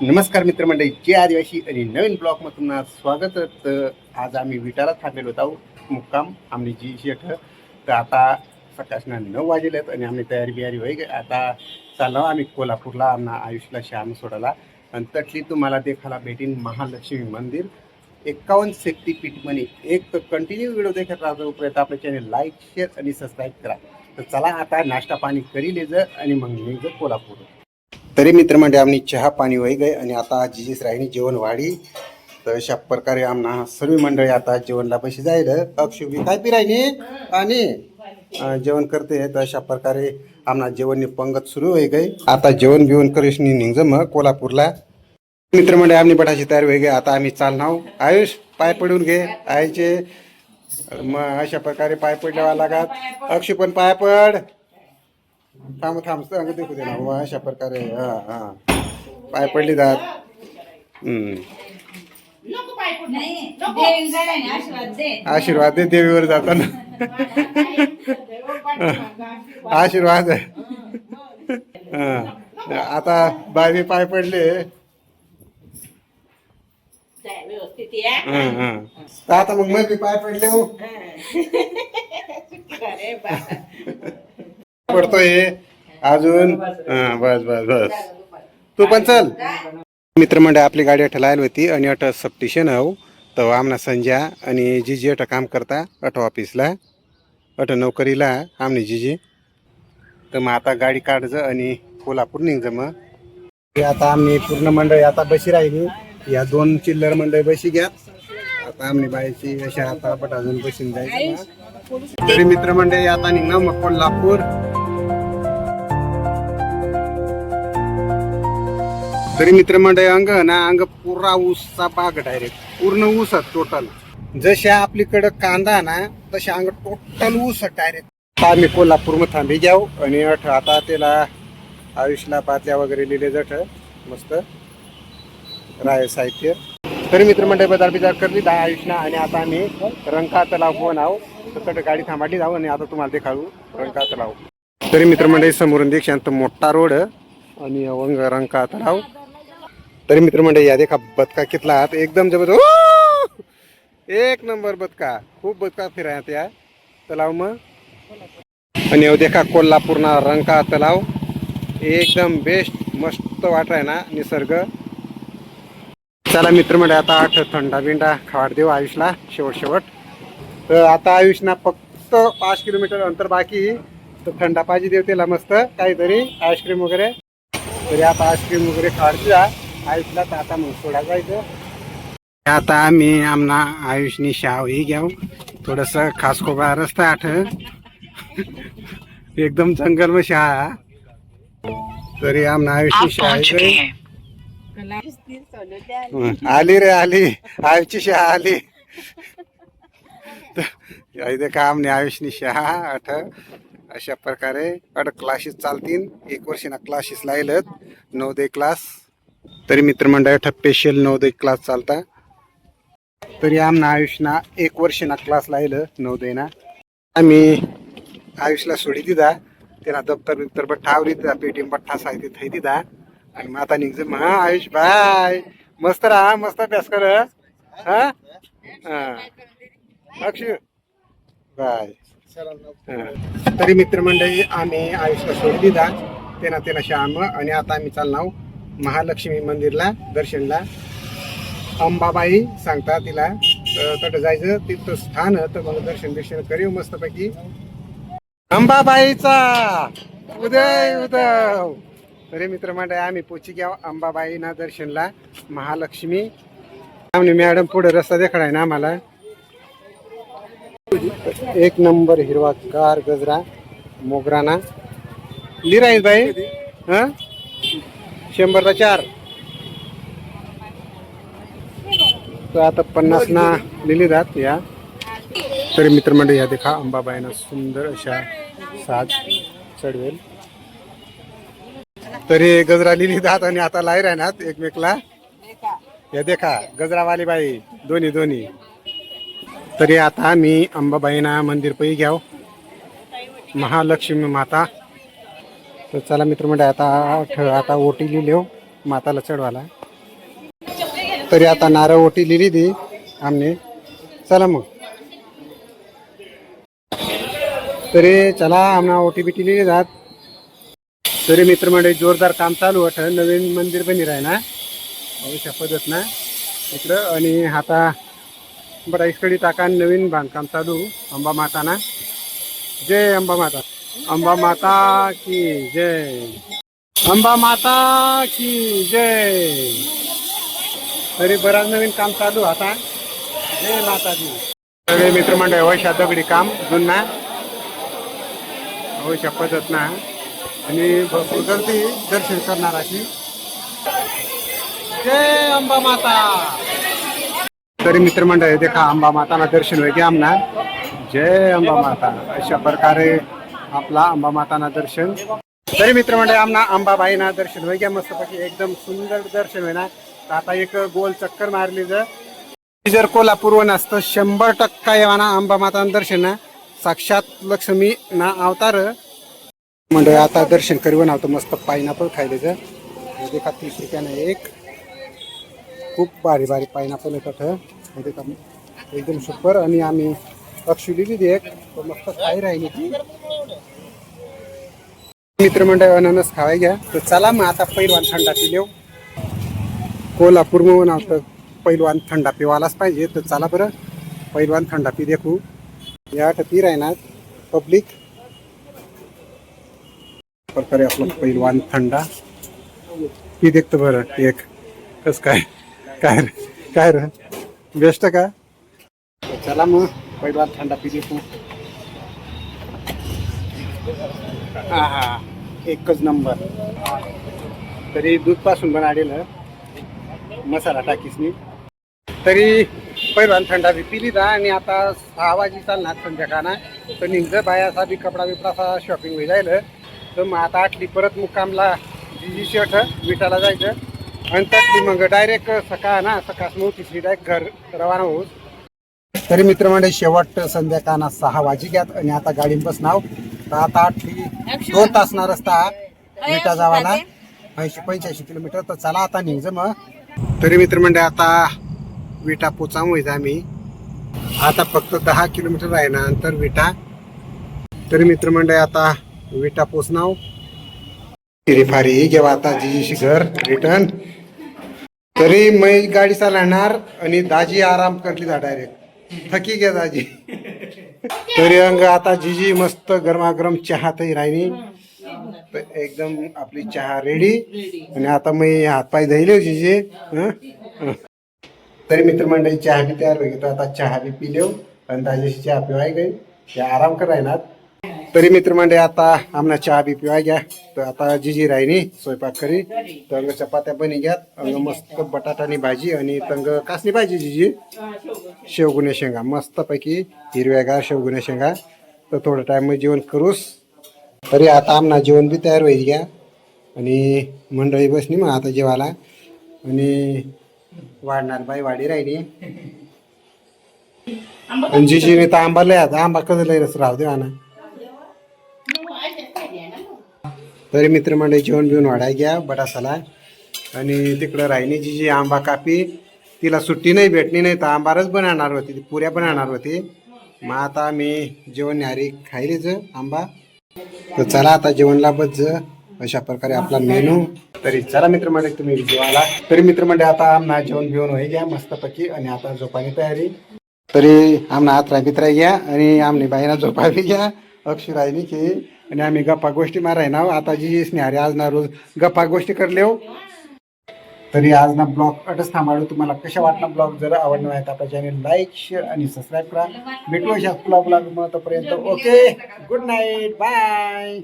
नमस्कार मित्रमंडळी, जे आदिवासी आणि नवीन ब्लॉगमध्ये तुम्हाला स्वागत. तर आज आम्ही विटाला थांबलेलो आहोत मुक्काम आमची जी शेठ. तर आता सकाळच्या 9 वाजलेत आणि आम्ही तयारी बियारी होई गे. आता चाललो आम्ही कोल्हापूरला आमना आयुषला श्याम सोडायला. आणि तटली तुम्हाला देखायला भेटीन महालक्ष्मी मंदिर 51 शक्तीपीठ म्हणे. एक तर कंटिन्यू व्हिडिओ देखत राहतो. पर्यंत आपल्या चॅनल लाईक शेअर आणि सबस्क्राईब करा. तर चला आता नाश्ता पाणी करी लेजर आणि मग निघ कोल्हापूर. तरी मित्रमंडळी आम्ही चहा पाणी वही गए आणि आता जिजीस राहिनी जेवण वाढी. तर अशा प्रकारे आमना सर्व मंडळी आता जेवणला पैसे जाईल. अक्षुभी काय पिरायने आणि जेवण करते. तर अशा प्रकारे आमना जेवणनी पंगत सुरू होई गई. आता जेवण बिवण करीस निघ मग कोल्हापूरला. मित्रमंडळी आम्ही बटाची तयार होई गई. आता आम्ही चालणार. आयुष पाय पडून घे आईचे. मग अशा प्रकारे पाय पडल्यावा लागत. अक्षु पण पाय पड. थांब थांब सांग देखू दे ना. अशा प्रकारे पाय पडली जात. आशीर्वाद दे देवीवर जाताना. आशीर्वाद आता बाय पाय पडले. आता मग मी पाय पडले हो. पडतोय अजून. बस बस बस तू पण चल. मित्रमंडळ आपली गाडी अठ लायल होती आणि अठ सप्टिशन हव. तर आमना संजय आणि जीजी अठ काम करता अठ ऑफिसला अठ नोकरीला आमनी जीजी. तर मग आता गाडी काढज आणि कोल्हापूर निघ मग. आता आम्ही पूर्ण मंडळी आता बशी राहिली. या 2 चिल्लर मंडळी बशी घ्या. आता आमनी बाईची अशा आता पट अजून बसून जायचं. तरी मित्रमंडळी आता निघ मग कोल्हापूर. तरी मित्रमंडळी अंग पुरा ऊसचा बाग डायरेक्ट पूर्ण ऊस टोटल. जशा आपलीकडं कांदा ना तशा अंग टोटल ऊस डायरेक्ट. आम्ही कोल्हापूर मध्ये थांबी घ्याव आणि आता त्याला आयुषला पातल्या वगैरे लिहिले जठ मस्त राय साहित्य. तरी मित्रमंडळी बाजार बिजार करली दहा आयुषना. आणि आता आम्ही रंका तलाव फोन आहो. तर गाडी थांबाडली जाऊ आणि आता तुम्हाला देखाळू रंका तलाव. तरी मित्रमंडळी समोरून देख शांत मोठा रोड आणि अवंग रंका तलाव. तरी मित्रमंडळी या देखा बदका कितला आहात एकदम जबरदस्त. एक नंबर बदका. खूप बदका फिराया त्या तलाव मग. आणि देखा कोल्हापूरना रंका तलाव एकदम बेस्ट मस्त वाट आहे ना निसर्ग. चला मित्रमंडळी आता 8 थंडा बिंडा खावाड देऊ आयुषला शेवट. तर आता आयुषना फक्त 5 किलोमीटर अंतर बाकी. तर थंडा पाहिजे देव त्याला मस्त काहीतरी आईस्क्रीम वगैरे. तरी आता आईस्क्रीम वगैरे खावायची आयुषला. तर आता मग सोडा जायचं. आता आम्ही आमना आयुषनी शाही घ्याव. थोडस खास खोबा रस्ता आठ एकदम जंगल में शहा. तरी आमना आयुषनी शाही आली रे आली. आयुषची शहा आली. देखा आमने आयुषनी शहा आठ अशा प्रकारे क्लासेस चालतील. 1 वर्षीना क्लासेस लायलत नवोदय क्लास. तरी मित्रमंडळ स्पेशल नवोदय क्लास चालता. तरी आमना आयुषना 1 वर्षीना क्लास लायलं नवोदयना. आम्ही आयुषला सोडी दिदा. त्याला दप्तर बिप्तर बठ्ठा आवरी दिदा. पेटीएम बठ्ठा साहित्य थई दिदा. आणि मग आता निघ मग. आयुष बाय मस्त राहा मस्त अभ्यास कर. अक्षय बाय. तरी मित्रमंडळी आम्ही आयुषला सोडी दिदा. त्याला श्याम. आणि आता आम्ही चालणार महालक्ष्मी मंदिरला दर्शनला. अंबाबाई सांगता तिला तट जायचं तिथं स्थान. तर मग दर्शन करीव मस्तपैकी. अंबाबाईचा उदय उदय. तरी मित्रमंडळी आम्ही पोची घ्या अंबाबाईना दर्शनला महालक्ष्मी. आम्ही मॅडम पुढे रस्ता देखाडाय ना आम्हाला. 1 नंबर हिरवागार गजरा मोगराना लिराईस बाई. 100ला 4. तर आता 50 ना लिहिली जात या. तरी मित्रमंडळी या देखा अंबाबाईना सुंदर अशा साज चढवेल. तरी गजरा लिहिली जात आणि आता लाई राहणार एकमेकला. या देखा गजरावाली बाई दोन्ही. तरी आता आम्ही अंबाबाईना मंदिर पै घ्याव महालक्ष्मी माता. तर चला मित्रमंडळी आता ओटी लिहिली माताला चढवाला. तरी आता नारळ ओटी लिहिली ती आमने. चला मग तरी चला आमना ओटी बिटी लिहिली जात. तरी मित्रमंडळी जोरदार काम चालू होतं. नवीन मंदिर बनी राही ना अशा पद्धत ना इकडं. आणि आता बरं इकडे टाका नवीन बांधकाम चालू. अंबा माता ना जय अंबा माता. अंबा माता की जय. अंबा माता की जय. तरी बराच नवीन काम चालू आता. जय माताजी. सगळे मित्रमंडळ वैशा दगडी काम जुना वैशा पद्धत ना. आणि भरपूर गर्दी दर्शन करणार अशी. जय अंबा माता. तरी मित्रमंडळ देखा अंबा माता ना दर्शन होते आमना. जय अंबा माता. अशा प्रकारे आपला अंबा माता ना दर्शन. तरी मित्रमंडळ आमना अंबाबाई ना दर्शन होई गया मस्तपैकी एकदम सुंदर दर्शन होईना. आता एक गोल चक्कर मारली जर कोल्हापूरहून असतं 100% येवाना अंबा माता दर्शन ना. साक्षात लक्ष्मी ना अवतार म्हणजे आता दर्शन करून आवतो. मस्त पायनापल खायले देखा 30 रुपयानं एक. खूप भारी भारी पायनापल येतात एकदम सुपर. आणि आम्ही अक्षुली एक मस्त खाई राहिली ती मित्रमंडळ अननस खावाय घ्या. तर चला मग आता पैलवान थंडा पिलेव. कोल्हापूर म्हणून आता पैलवान थंडा पिवायलाच पाहिजे. तर चला बरं पैलवान थंडा पी देखू. या पी राहणार पब्लिक प्रकारे आपला पैलवान थंडा पी देखतो बरं. एक कस काय काय काय रे बेस्ट का. चला मग पैलवान थंडा पी देखू. हा एकच नंबर. तरी दूध पासून बनाडेलं मसाला टाकीसनी. तरी पैलवान थंडा बी पिली जा. आणि आता 6 वाजी चालणार संध्याकाळना. तर निघतं बायाचा बी कपडा बिपडाचा शॉपिंग होई जाईल. तर मग आता आटली परत मुक्कामला जीजी शर्ट विटाला जायचं. आणि त्यातली मग डायरेक्ट सकाळ ना सकाळ 9 डायरेक्ट घर रवाना होऊस. तरी मित्रमंडळी शेवट संध्याकाळना 6 वाजी घ्यात. आणि आता गाडी बस नाव. तर आता आटली 2 तास ना रस्ता विटा जावाला 80-85 किलोमीटर. तर चला आता निघ मग. तरी मित्रमंडळी आता विटा पोचाम व्हायचं आम्ही. आता फक्त 10 किलोमीटर आहे ना अंतर विटा. तरी मित्रमंडळी आता विटा पोचनाव. फारी जेव्हा आता जीजीशी घर रिटर्न. तरी मी गाडी चालवणार आणि दाजी आराम करली जा डायरेक्ट थकी घ्या दाजी. तरी अंग आता जीजी मस्त गरमागरम चहा तरी राहिली. एकदम आपली चहा रेडी. आणि आता मी हातपाय धुले जीजी. तरी मित्रमंडळी चहा बी तयार होईल. आता चहा बी पिलेव आणि दाजीशी चहा पिवाय गई. ते आराम करायनात. तरी मित्रमंडळी आता आमना चहा बी पिवाय घ्या. तर आता जीजी राहिनी स्वयंपाक करी. तंग चपात्या बनी घ्यात. अंग मस्त बटाटानी भाजी आणि तंग कासनी भाजी जीजी शेवगुण्या शेंगा मस्त पैकी हिरव्यागार शेवगुण्या शेंगा. तर थोडं टाइम जेवण करूस. तरी आता आमना जेवण बी तयार होईल घ्या. आणि मंडळी बसनी मग आता जेवायला. आणि वाढणार बाई वाडी राहिली. आणि जीजीने तर आंबा लय आता आंबा कसं लयच राहू दे ना. तरी मित्रमंडळी जेवण बिवून वाढाय घ्या बटासाला. आणि तिकडं राहिनी जीजी आंबा कापी. तिला सुट्टी नाही भेटली नाही तर आंबारच बनवणार होती. ती पुऱ्या बनवणार होती. मग आता मी जेवण न्यारी खायलेच आंबा. तर चला आता जेवणला बस. अशा प्रकारे आपला मेनू. तरी चला मित्रमंडळी तुम्ही जेवायला. तरी मित्रमंडळी आता आमना जेवण बिवून होई घ्या मस्तपैकी. आणि आता झोपानी तयारी. तरी आमना हातरा बितरा घ्या. आणि आमने बाईना झोपावी घ्या अक्षरायनी की. आणि आम्ही गप्पा गोष्टी माराय ना. आता जी स्नेहारी आज ना रोज गप्पा गोष्टी करले हो. तरी आज ना ब्लॉग अटच थांबाळू. तुम्हाला कशा वाटला ब्लॉग. जर आवडणार आहे तर आपल्या चॅनल लाईक शेअर आणि सबस्क्राईब करा. भेटू अशा ब्लॉग मग तोपर्यंत ओके गुड नाईट बाय.